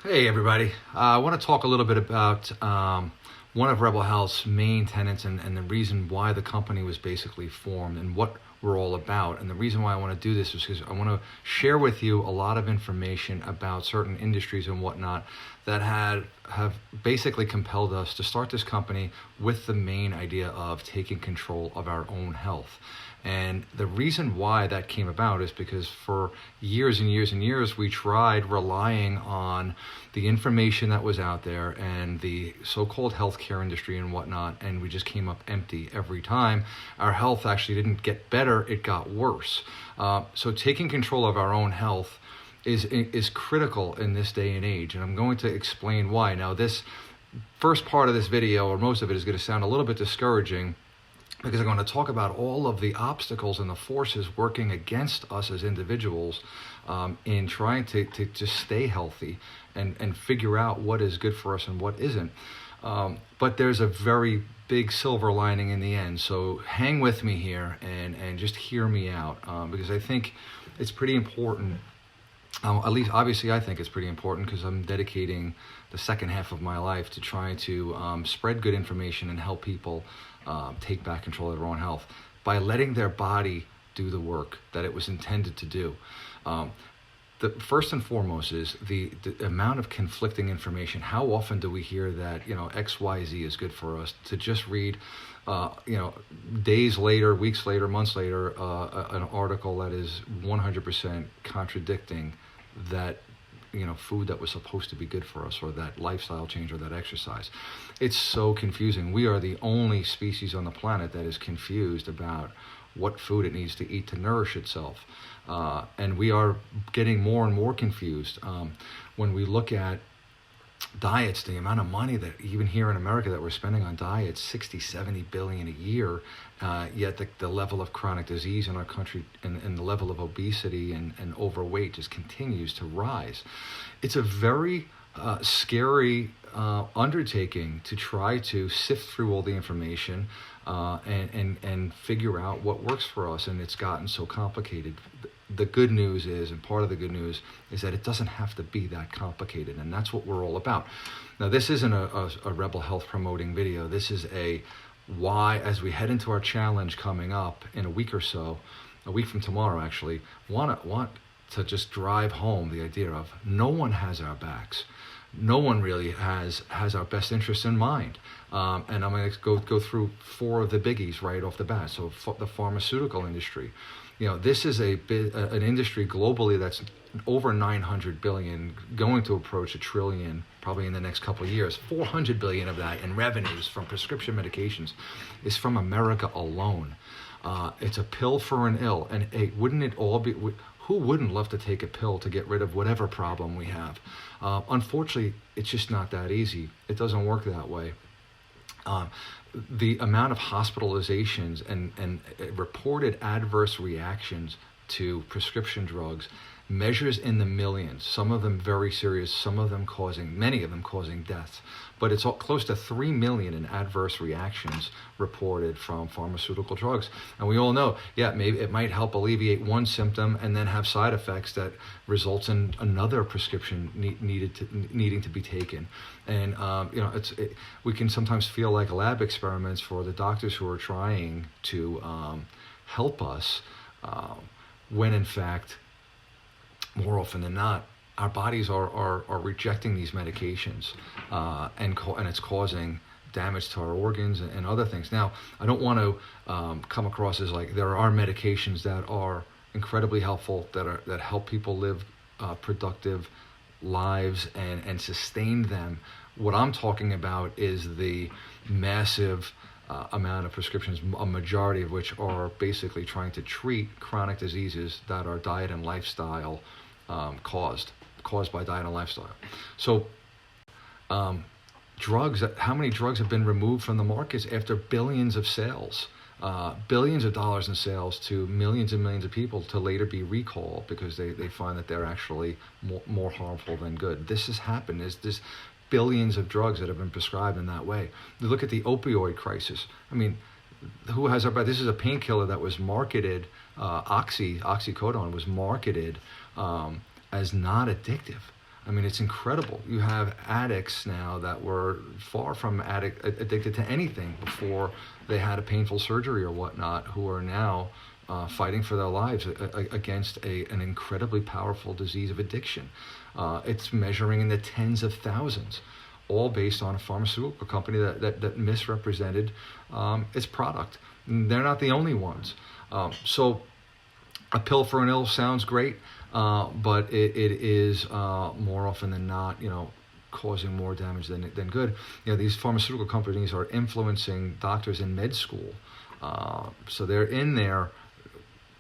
Hey, everybody. I want to talk a little bit about one of Rebel Health's main tenets and the reason why the company was basically formed and what we're all about. And the reason why I want to do this is because I want to share with you a lot of information about certain industries and whatnot that have basically compelled us to start this company with the main idea of taking control of our own health. And the reason why that came about is because for years and years and years, we tried relying on the information that was out there and the so-called healthcare industry and whatnot, and we just came up empty every time. Our health actually didn't get better, it got worse. So taking control of our own health is critical in this day and age, and I'm going to explain why. Now, this first part of this video, or most of it, is going to sound a little bit discouraging, because I'm going to talk about all of the obstacles and the forces working against us as individuals in trying to just stay healthy and figure out what is good for us and what isn't. But there's a very big silver lining in the end. So hang with me here and just hear me out, because I think it's pretty important. At least, obviously, I think it's pretty important because I'm dedicating the second half of my life to trying to spread good information and help people take back control of their own health by letting their body do the work that it was intended to do. The first and foremost is the amount of conflicting information. How often do we hear that XYZ is good for us? To just read days later, weeks later, months later, an article that is 100% contradicting that food that was supposed to be good for us, or that lifestyle change, or that exercise. It's so confusing. We are the only species on the planet that is confused about what food it needs to eat to nourish itself. And we are getting more and more confused. When we look at diets, the amount of money that even here in America that we're spending on diets, 60-70 billion a year, yet the level of chronic disease in our country and the level of obesity and overweight just continues to rise. It's a very scary undertaking to try to sift through all the information and figure out what works for us, and it's gotten so complicated. The good news is, and part of the good news is, that it doesn't have to be that complicated, and that's what we're all about. Now, this isn't a Rebel Health promoting video. This is why, as we head into our challenge coming up in a week or so, a week from tomorrow actually, want to just drive home the idea of no one has our backs. No one really has our best interests in mind. And I'm going to go through four of the biggies right off the bat. So the pharmaceutical industry. This is an industry globally that's over 900 billion, going to approach $1 trillion probably in the next couple of years. 400 billion of that in revenues from prescription medications is from America alone. It's a pill for an ill, and hey, wouldn't it all be? Who wouldn't love to take a pill to get rid of whatever problem we have? Unfortunately, it's just not that easy. It doesn't work that way. The amount of hospitalizations and reported adverse reactions to prescription drugs measures in the millions, some of them very serious, many of them causing deaths. But it's close to 3 million in adverse reactions reported from pharmaceutical drugs. And we all know, maybe it might help alleviate one symptom and then have side effects that results in another prescription needing to be taken. And we can sometimes feel like lab experiments for the doctors who are trying to help us, when in fact, more often than not, our bodies are rejecting these medications, and it's causing damage to our organs and other things. Now, I don't want to come across as like there are medications that are incredibly helpful, that help people live productive lives and sustain them. What I'm talking about is the massive amount of prescriptions, a majority of which are basically trying to treat chronic diseases that are diet and lifestyle caused by diet and lifestyle. So drugs, how many drugs have been removed from the markets after billions of sales, billions of dollars in sales to millions and millions of people, to later be recalled because they find that they're actually more harmful than good. This has happened. There's billions of drugs that have been prescribed in that way. Look at the opioid crisis. I mean, who has our back? This is a painkiller that was marketed, oxycodone was marketed as not addictive. I mean, it's incredible. You have addicts now that were far from addicted to anything before they had a painful surgery or whatnot, who are now fighting for their lives against an incredibly powerful disease of addiction. It's measuring in the tens of thousands, all based on a pharmaceutical company that misrepresented its product. And they're not the only ones. So a pill for an ill sounds great, but it is more often than not, causing more damage than good. These pharmaceutical companies are influencing doctors in med school. So they're in there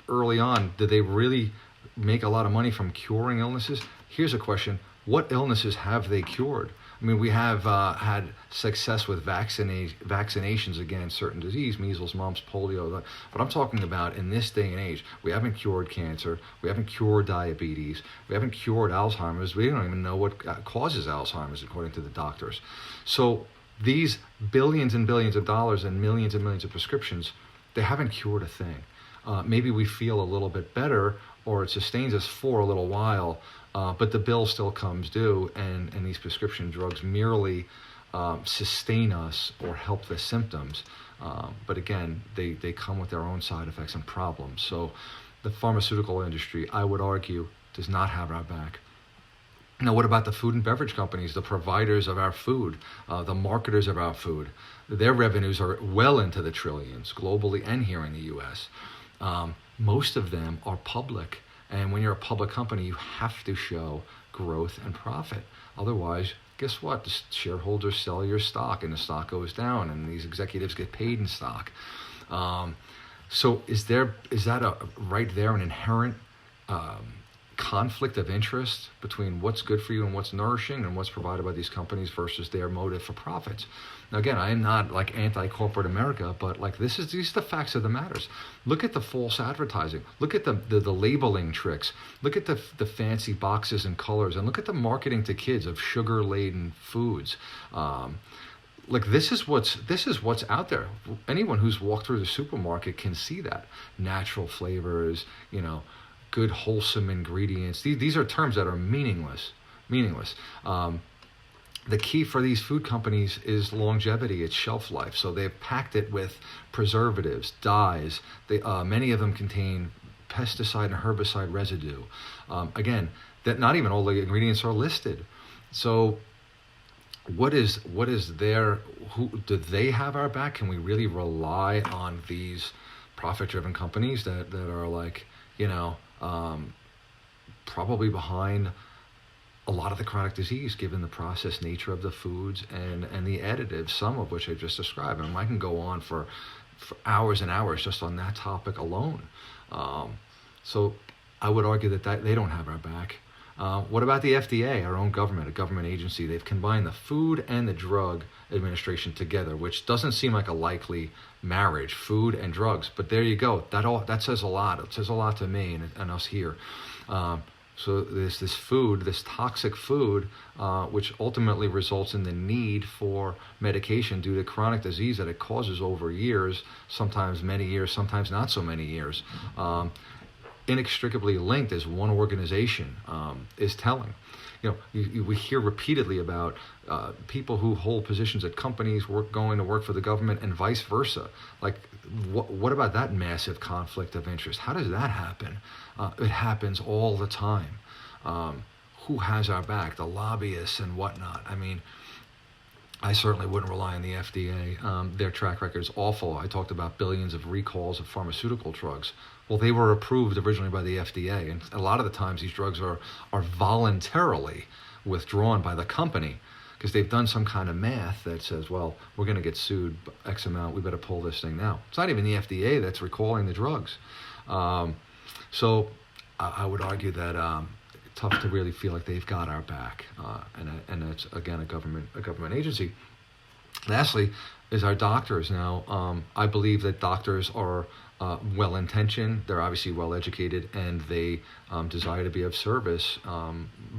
early on. Did they really make a lot of money from curing illnesses? Here's a question. What illnesses have they cured? I mean, we have had success with vaccinations against certain disease, measles, mumps, polio. But I'm talking about in this day and age, we haven't cured cancer. We haven't cured diabetes. We haven't cured Alzheimer's. We don't even know what causes Alzheimer's, according to the doctors. So these billions and billions of dollars and millions of prescriptions, they haven't cured a thing. Maybe we feel a little bit better, or it sustains us for a little while, but the bill still comes due, and these prescription drugs merely sustain us or help the symptoms. But again, they come with their own side effects and problems. So the pharmaceutical industry, I would argue, does not have our back. Now, what about the food and beverage companies, the providers of our food, the marketers of our food? Their revenues are well into the trillions, globally and here in the U.S. Most of them are public. And when you're a public company, you have to show growth and profit. Otherwise, guess what? The shareholders sell your stock and the stock goes down, and these executives get paid in stock. So is that right there an inherent conflict of interest between what's good for you and what's nourishing and what's provided by these companies versus their motive for profits? Now, again, I am not like anti-corporate America, but like these are the facts of the matters. Look at the false advertising. Look at the labeling tricks. Look at the fancy boxes and colors, and look at the marketing to kids of sugar-laden foods. This is what's out there. Anyone who's walked through the supermarket can see that. Natural flavors, good wholesome ingredients. These are terms that are meaningless. The key for these food companies is longevity, it's shelf life. So they've packed it with preservatives, dyes. Many of them contain pesticide and herbicide residue. Again, that not even all the ingredients are listed. So what is do they have our back? Can we really rely on these profit-driven companies that are like, probably behind a lot of the chronic disease, given the processed nature of the foods and the additives, some of which I just described. I can go on for hours and hours just on that topic alone. So I would argue that they don't have our back. What about the FDA, our own government, a government agency? They've combined the Food and the Drug Administration together, which doesn't seem like a likely marriage, food and drugs. But there you go. That says a lot. It says a lot to me and us here. So there's this toxic food, which ultimately results in the need for medication due to chronic disease that it causes over years, sometimes many years, sometimes not so many years. Inextricably linked, as one organization is telling. We hear repeatedly about people who hold positions at companies going to work for the government and vice versa. Like, what about that massive conflict of interest? How does that happen? It happens all the time. Who has our back? The lobbyists and whatnot. I mean, I certainly wouldn't rely on the FDA. Their track record is awful. I talked about billions of recalls of pharmaceutical drugs. Well, they were approved originally by the FDA, and a lot of the times these drugs are voluntarily withdrawn by the company because they've done some kind of math that says, well, we're going to get sued X amount, we better pull this thing now. It's not even the FDA that's recalling the drugs. So I would argue that tough to really feel like they've got our back, and it's again a government agency. Lastly, is our doctors. Now, I believe that doctors are well-intentioned. They're obviously well-educated, and they desire to be of service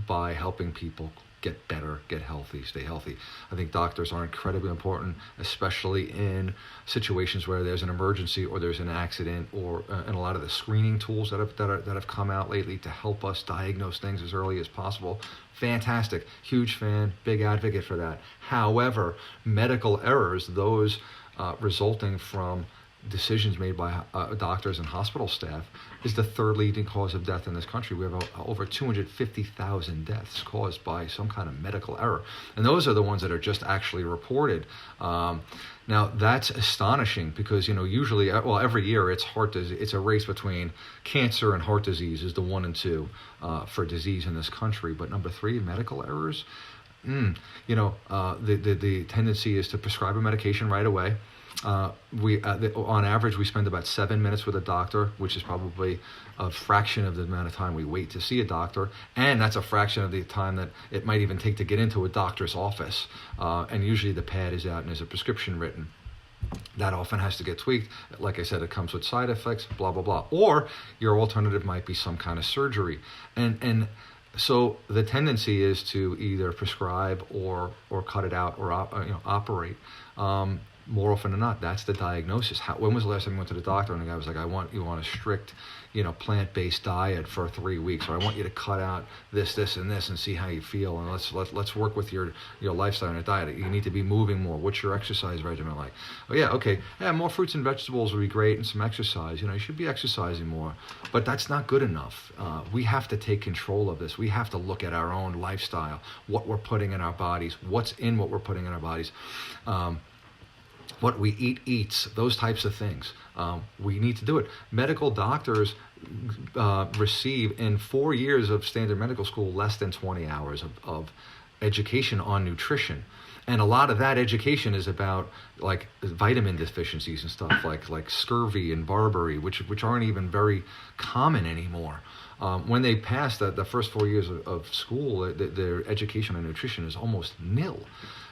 by helping people get better, get healthy, stay healthy. I think doctors are incredibly important, especially in situations where there's an emergency or there's an accident, or and a lot of the screening tools that have come out lately to help us diagnose things as early as possible. Fantastic, huge fan, big advocate for that. However, medical errors, those resulting from decisions made by doctors and hospital staff, is the third leading cause of death in this country. We have over 250,000 deaths caused by some kind of medical error. And those are the ones that are just actually reported. Now, that's astonishing because, usually, every year it's a race between cancer and heart disease is the 1 and 2 for disease in this country. But number 3, medical errors. The tendency is to prescribe a medication right away. On average, we spend about 7 minutes with a doctor, which is probably a fraction of the amount of time we wait to see a doctor, and that's a fraction of the time that it might even take to get into a doctor's office. And usually the pad is out and there's a prescription written. That often has to get tweaked. Like I said, it comes with side effects, blah, blah, blah. Or your alternative might be some kind of surgery. And so the tendency is to either prescribe or cut it out or operate. More often than not, that's the diagnosis. When was the last time you went to the doctor and the guy was like, I want you on a strict, plant-based diet for 3 weeks, or I want you to cut out this, and this, and see how you feel, and let's work with your lifestyle and your diet. You need to be moving more. What's your exercise regimen like? Oh yeah, okay, yeah, more fruits and vegetables would be great, and some exercise. You should be exercising more, but that's not good enough. We have to take control of this. We have to look at our own lifestyle, what we're putting in our bodies, what's in what we're putting in our bodies. What we eat eats, those types of things. We need to do it. Medical doctors receive, in 4 years of standard medical school, less than 20 hours of education on nutrition. And a lot of that education is about like vitamin deficiencies and stuff like scurvy and Barberry, which aren't even very common anymore. When they pass the first 4 years of school, their education on nutrition is almost nil.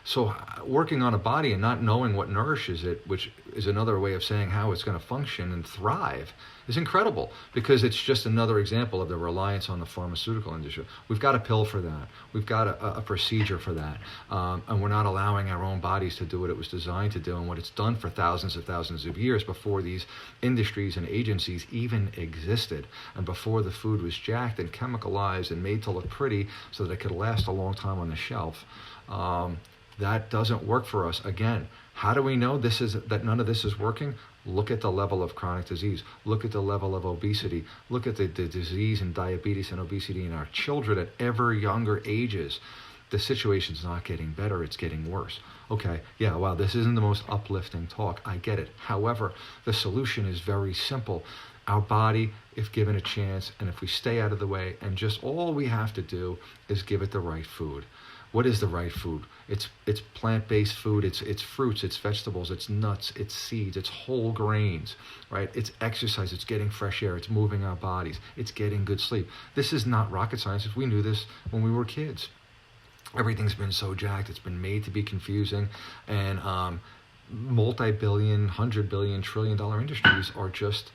So working on a body and not knowing what nourishes it, which is another way of saying how it's going to function and thrive, is incredible, because it's just another example of the reliance on the pharmaceutical industry. We've got a pill for that. We've got a procedure for that. And we're not allowing our own bodies to do what it was designed to do and what it's done for thousands of years before these industries and agencies even existed, and before the food was jacked and chemicalized and made to look pretty so that it could last a long time on the shelf. That doesn't work for us. Again, how do we know that none of this is working? Look at the level of chronic disease. Look at the level of obesity. Look at the disease and diabetes and obesity in our children at ever younger ages. The situation's not getting better, it's getting worse. Okay, yeah, wow, this isn't the most uplifting talk. I get it. However, the solution is very simple. Our body, if given a chance, and if we stay out of the way, and just all we have to do is give it the right food. What is the right food? It's plant-based food, it's fruits, it's vegetables, it's nuts, it's seeds, it's whole grains, right? It's exercise, it's getting fresh air, it's moving our bodies, it's getting good sleep. This is not rocket science. We knew this when we were kids. Everything's been so jacked, it's been made to be confusing, and multi-billion, 100 billion, trillion-dollar industries are just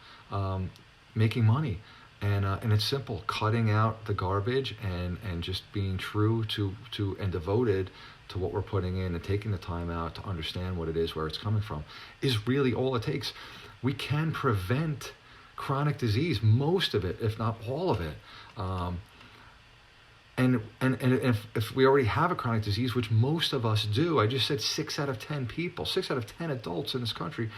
making money. And it's simple: cutting out the garbage and just being true to and devoted to what we're putting in, and taking the time out to understand what it is, where it's coming from, is really all it takes. We can prevent chronic disease, most of it, if not all of it. And if we already have a chronic disease, which most of us do, I just said 6 out of 10 people, 6 out of 10 adults in this country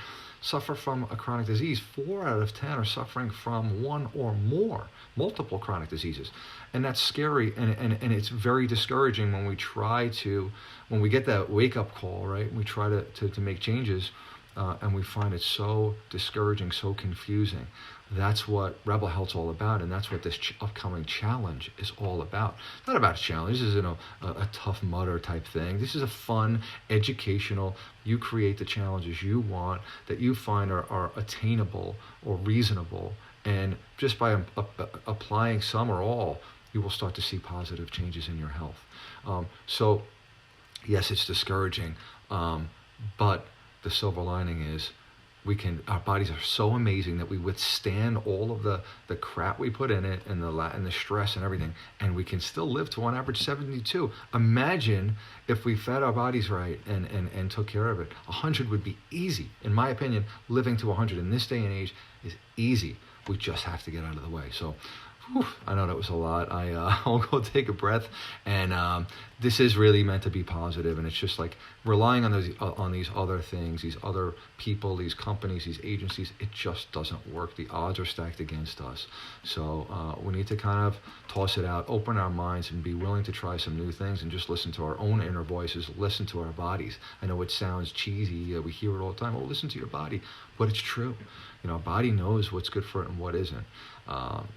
suffer from a chronic disease. 4 out of 10 are suffering from one or more, multiple chronic diseases. And that's scary, and it's very discouraging when we get that wake-up call, right? We try to make changes, and we find it so discouraging, so confusing. That's what Rebel Health's all about, and that's what this upcoming challenge is all about. Not about a challenge. This isn't a Tough Mudder type thing. This is a fun, educational, you create the challenges you want that you find are attainable or reasonable, and just by applying some or all, you will start to see positive changes in your health. So, yes, it's discouraging, but the silver lining is our bodies are so amazing that we withstand all of the crap we put in it, and the stress and everything, and we can still live to on average 72. Imagine if we fed our bodies right and took care of it. 100 would be easy. In my opinion, living to 100 in this day and age is easy. We just have to get out of the way. So whew, I know that was a lot. I'll go take a breath, and this is really meant to be positive, and it's just like relying on these other things, these other people, these companies, these agencies. It just doesn't work. The odds are stacked against us. So we need to kind of toss it out, open our minds, and be willing to try some new things, and just listen to our own inner voices, listen to our bodies. I know it sounds cheesy. We hear it all the time. Oh, listen to your body, but it's true. Our body knows what's good for it and what isn't.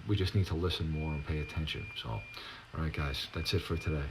We just need to listen more and pay attention. So, all right, guys, that's it for today.